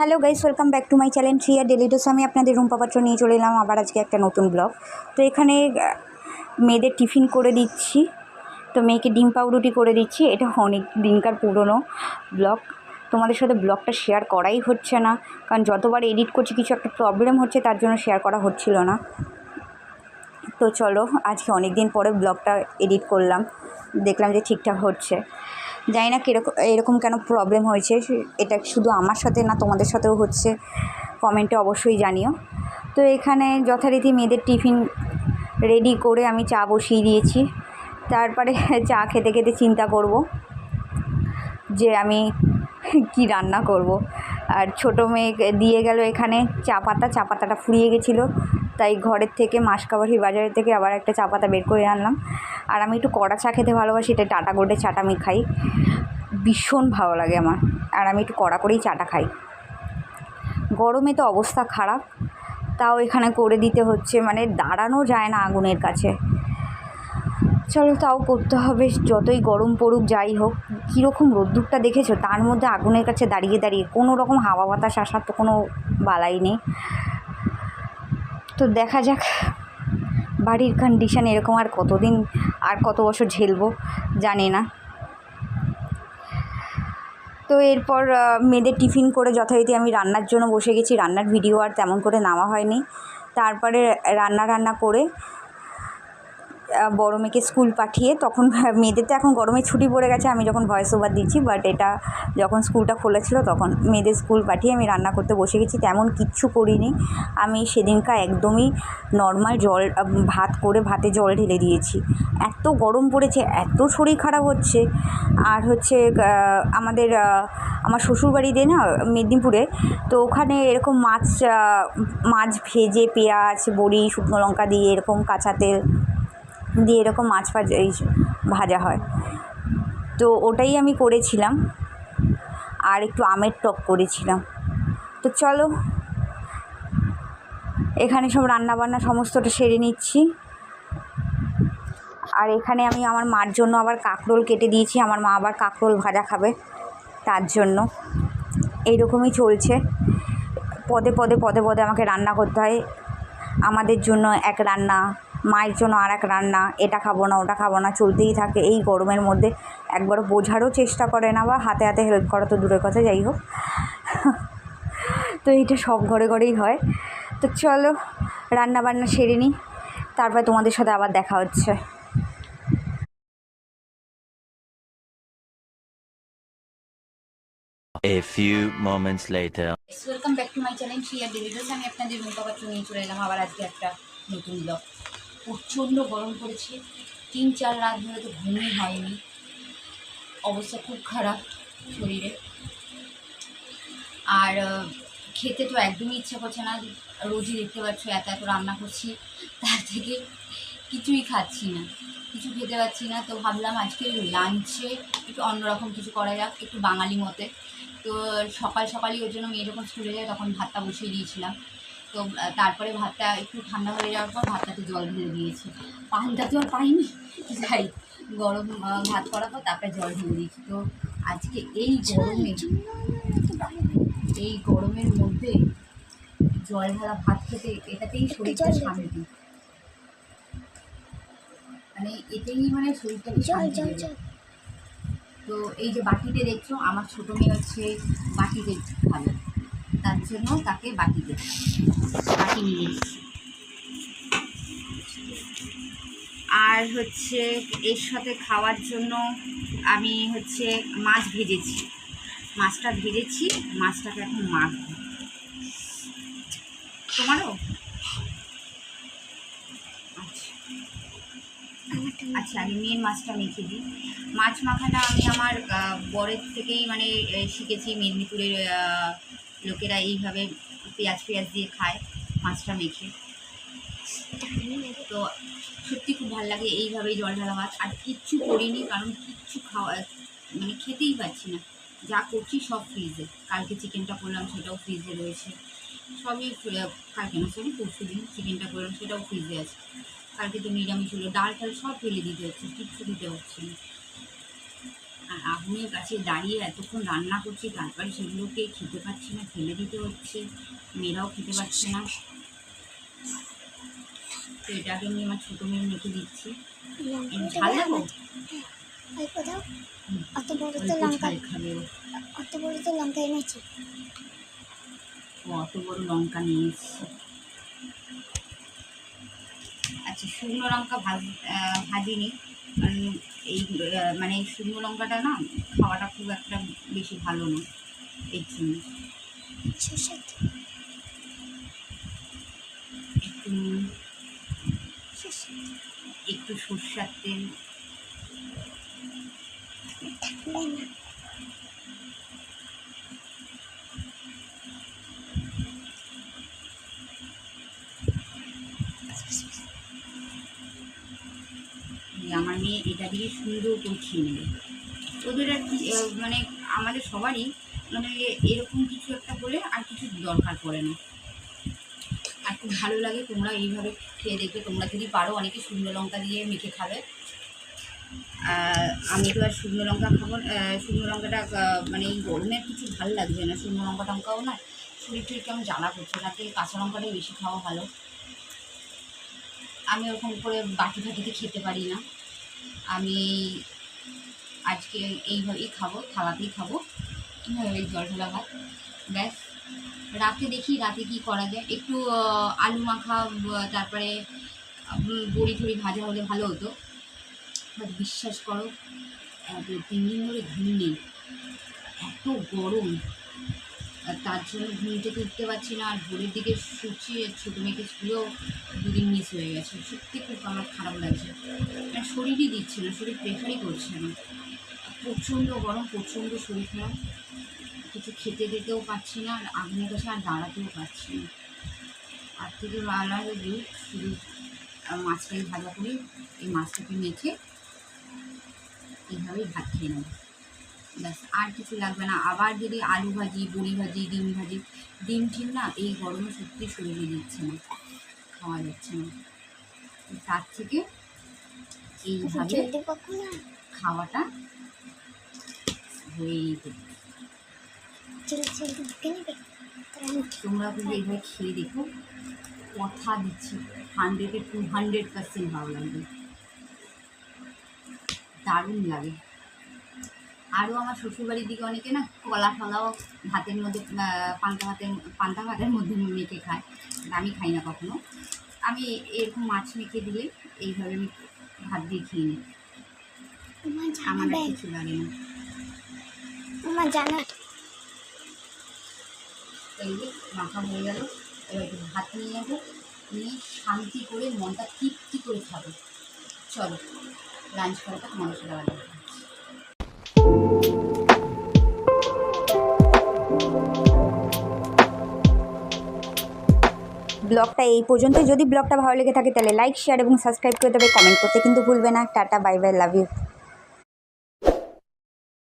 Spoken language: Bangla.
Hello guys, welcome back to my channel Shriya daily dose. আমি আপনাদের রুম্পা পাত্র নিয়ে চলে এলাম আবার আজকে একটা নতুন ব্লগ। তো এখানে মেয়েদের টিফিন করে দিচ্ছি, তো মেয়েকে ডিম পাউরুটি করে দিচ্ছি। এটা অনেক দিনকার পুরনো ব্লগ, তোমাদের সাথে ব্লগটা শেয়ার করাই হচ্ছে না, কারণ যতবার এডিট করছি কিছু একটা প্রবলেম হচ্ছে, তার জন্য শেয়ার করা হচ্ছিল না। তো চলো, আজকে অনেক দিন পরে ব্লগটা এডিট করলাম, দেখলাম যে ঠিকঠাক হচ্ছে। জানি না এরকম কেন প্রবলেম হয়েছে, এটা শুধু আমার সাথে না তোমাদের সাথেও হচ্ছে, কমেন্টে অবশ্যই জানিও। তো এখানে যথারীতি মেয়েদের টিফিন রেডি করে আমি চা বসিয়ে দিয়েছি। তারপরে চা খেতে খেতে চিন্তা করব যে আমি কি রান্না করব। আর ছোটো মেয়ে দিয়ে গেল এখানে চা পাতাটা ফুরিয়ে গেছিলো, তাই ঘরের থেকে মাসকাবাড়ি বাজারের থেকে আবার একটা চা পাতা বের করে আনলাম। আর আমি একটু কড়া চা খেতে ভালোবাসি, এটা টাটা গোল্ডের চাটা আমি খাই, ভীষণ ভালো লাগে আমার। আর আমি একটু কড়া করেই চাটা খাই। গরমে তো অবস্থা খারাপ, তাও এখানে করে দিতে হচ্ছে, মানে দাঁড়ানো যায় না আগুনের কাছে। চলো, তাও করতে হবে, যতই গরম পড়ুক যাই হোক। কীরকম রোদ্দুরটা দেখেছো, তার মধ্যে আগুনের কাছে দাঁড়িয়ে দাঁড়িয়ে কোনো রকম হাওয়া বাতাস আসার তো কোনো বালাই নেই। তো দেখা যাক বাড়ির কন্ডিশন এরকম আর কতদিন, আর কত বছর ঝেলবো জানি না। তো এরপর মেয়েদের টিফিন করে যথারীতি আমি রান্নার জন্য বসে গেছি। রান্নার ভিডিও আর তেমন করে নেওয়া হয়নি। তারপরে রান্না করে বড় মেয়েকে স্কুল পাঠিয়ে, তখন মেয়েদের তো এখন গরমে ছুটি পড়ে গেছে আমি যখন ভয়েস ওভার দিচ্ছি, বাট এটা যখন স্কুলটা খুলেছিল তখন মেয়েদের স্কুল পাঠিয়ে আমি রান্না করতে বসে গেছি। তেমন কিচ্ছু করিনি আমি সেদিনকার, একদমই নর্মাল ভাত করে ভাতে জল ঢেলে দিয়েছি। এত গরম পড়েছে, এত শরীর খারাপ হচ্ছে। আর হচ্ছে আমার শ্বশুরবাড়িতে না, মেদিনীপুরে, তো ওখানে এরকম মাছ ভেজে পেঁয়াজ বড়ি শুকনো লঙ্কা দিয়ে এরকম কাঁচা তেল দিয়ে এরকম মাছ ভাজা হয়, তো ওটাই আমি করেছিলাম। আর একটু আমের টক করেছিলাম। তো চলো, এখানে সব রান্নাবান্না সমস্তটা সেরে নিচ্ছি। আর এখানে আমি আমার মার জন্য আবার কাঁকরোল কেটে দিয়েছি, আমার মা আবার কাঁকরোল ভাজা খাবে, তার জন্য এইরকমই চলছে। পদে পদে আমাকে রান্না করতে হয়। আমাদের জন্য এক রান্না, মায়ের জন্য আর এক রান্না, এটা খাবো না ওটা খাবো না চলতেই থাকে। এই গরমের মধ্যে একবারও বোঝারও চেষ্টা করে না, বা হাতে হাতে হেল্প করা তো দূরের কথা, যাই হোক। তো এইটা সব ঘরেই হয়। তো চলো, রান্নাবান্না সেরে নিই, তারপর তোমাদের সাথে আবার দেখা হচ্ছে। A few moments later. Welcome back to my channel Shriya daily dose. আমি আপনাদের রুম্পা পাত্র নিয়ে চলে এলাম আবার আজকে একটা নতুন ব্লগ। প্রচণ্ড গরম পড়েছে, 3-4 রাত ধরে তো ঘুমই হয়নি, অবস্থা খুব খারাপ শরীরে। আর খেতে তো একদমই ইচ্ছা করছে না। রোজই দেখতে পাচ্ছ এত রান্না করছি, তার থেকে কিছুই খাচ্ছি না, কিছু খেতে পাচ্ছি না। তো ভাবলাম আজকে লাঞ্চে একটু অন্যরকম কিছু করা যাক, একটু বাঙালি মতে। তো সকালই ওর জন্য মেয়ে যখন স্কুলে যায় তখন ভাতটা বসিয়ে দিয়েছিলাম। তো তারপরে ভাতটা একটু ঠান্ডা হয়ে যাওয়ার পর ভাতটাতে জল ঢেলে দিয়েছি। পানটা তো আর পাইনি, যাই গরম ভাত করার পর তারপরে জল ঢেলে দিয়েছি। তো আজকে এই গরমের মধ্যে জল ঢালা ভাত খেতে, এটাতেই শরীরটা শান্তি, মানে এতেই মানে শরীরটাকে শান্তি দেবে। তো এই যে বাটিতে দেখছো, আমার ছোটো মেয়ে হচ্ছে বাটিতে খাবে, তার জন্য তাকে বাটি নিয়ে এসেছি। আর হচ্ছে এর সাথে খাওয়ার জন্য আমি হচ্ছে মাছটা ভেজেছি, মাছটাকে এখন মাখবো। তোমারও আচ্ছা, আমি মেয়ের মাছটা মেখে দিই। মাছ মাখাটা আমি আমার বরের থেকেই মানে শিখেছি। মেদিনীপুরের লোকেরা এইভাবে পেঁয়াজ দিয়ে খায় মাছটা মেখে, তো সত্যি খুব ভালো লাগে এইভাবেই জল ঢালা মাছ। আর কিচ্ছু করিনি, কারণ কিচ্ছু মানে খেতেই পাচ্ছি না। যা করছি সব ফ্রিজে, কালকে চিকেনটা করলাম সেটাও ফ্রিজে রয়েছে, সবই কালকে না সরি পরশু দিন চিকেনটা করলাম সেটাও ফ্রিজে আছে। কালকে তো নিরামিষ হলো, ডাল সব ফেলে দিতে হচ্ছে, কিচ্ছু দিতে হচ্ছে না। আর আগুনের কাছে দাঁড়িয়ে এতক্ষণ রান্না করছি, তারপরে সেগুলোকে খেতে পাচ্ছি না, ফেলে দিতে হচ্ছে, মেয়েরাও খেতে পারছে না। তো এটাকে আমি আমার ছোটো মেয়ে মেখে দিচ্ছি। ঝাল দেবো, অত বড় তো অল্প লঙ্কা, ঝাল খাবে ও। অত বড় তো লঙ্কা এনেছি। ও অত বড় লঙ্কা নিয়ে এসছে। আচ্ছা, শুকনো লঙ্কা ভাজিনি, কারণ এই মানে শুকনো লঙ্কাটা না খাওয়াটা খুব একটা বেশি ভালো না, এর জন্য সর্ষে একটু সর্ষে একটু সর্ষার তেল, থাকবে না। আমার মেয়ে এটা দিয়ে সুন্দর করে খেয়ে নেবে। ওদের আর কি মানে আমাদের সবারই মানে এরকম কিছু একটা হলে আর কিছু দরকার পড়ে না, আর খুব ভালো লাগে। তোমরা এইভাবে খেয়ে দেখবে, তোমরা যদি পারো অনেকে শুকনো লঙ্কা দিয়ে মেখে খাবে। আমি তো আর শুকনো লঙ্কা খাবো, শুকনো লঙ্কাটা মানে এই গরমে কিছু ভালো লাগছে না, শুকনো লঙ্কা টঙ্কাও না, শরীর টরীর কেমন জ্বালা করছে, তাতে কাঁচা লঙ্কাটাই বেশি খাওয়া ভালো। আমি ওরকম করে বাটি ফাটিতে খেতে পারি না, আমি আজকে এইভাবেই খাবো, থালাতেই খাবো, এই জল ঢালা ভাত ব্যাস। রাতে দেখি রাতে কি করা যায়, একটু আলু মাখা, তারপরে বড়ি টড়ি ভাজা হলে ভালো হতো। বাট বিশ্বাস করো 3 দিন ধরে ঘুম নেই, এত গরম, আর তার জন্য ঘুম থেকে উঠতে পারছি না। আর ভোরের দিকে শুচ্ছি, ছোটো মেয়েকে স্কুলেও 2 দিন মিস হয়ে গেছে, সত্যি খুব আমার খারাপ লাগছে, মানে শরীরই দিচ্ছে না, শরীর প্রেফারই করছে না, প্রচণ্ড গরম, প্রচণ্ড শরীর খারাপ, কিছু খেতে দিতেও পারছি না, আর আগুনের কাছে আর দাঁড়াতেও পারছি না। আর থেকে ভালো লাগে দুধ, শুধু মাছটাই ভাজা করি, এই মাছটাকে মেখে এইভাবেই ভাত খেয়ে নেব ব্যাস, আর কিছু লাগবে না। আবার যদি আলু ভাজি, বড়ি ভাজি, ডিম ভাজি, ডিম ঠিক না এই গরমে সত্যি শরীরে দিচ্ছে না, খাওয়া যাচ্ছে না, তার থেকে এইভাবে জলদি পাকো না, খাওয়াটা হয়েই যেত। জলদি জলদি ঢুকে নেবে। তোমরা কিন্তু এইভাবে খেয়ে দেখো, কথা দিচ্ছি 100-এ 200% ভালো লাগবে, দারুণ লাগে। আরও আমার শ্বশুরবাড়ির দিকে অনেকে না কলা ফলাও ভাতের মধ্যে, পান্তা ভাতের মধ্যে মেখে খায়, আমি খাই না কখনো। আমি এরকম মাছ মেখে দিলে এইভাবে আমি ভাত দিয়ে খেয়ে নিই, আমার আর কিছু লাগে না। আমার জানা এই যে মাখা হয়ে গেল, এবার একটু ভাত নিয়ে যাবো, নিয়ে শান্তি করে মনটা তৃপ্তি করে খাবো। চলো লাঞ্চ করাটা তোমাদের সাথে আবার দেখা হচ্ছে। ব্লগটা এই পর্যন্ত। যদি ব্লগটা ভালো লেগে থাকে তাহলে লাইক, শেয়ার এবং সাবস্ক্রাইব করে দেবে, কমেন্ট করতে কিন্তু ভুলবে না। Tata, bye bye, love you.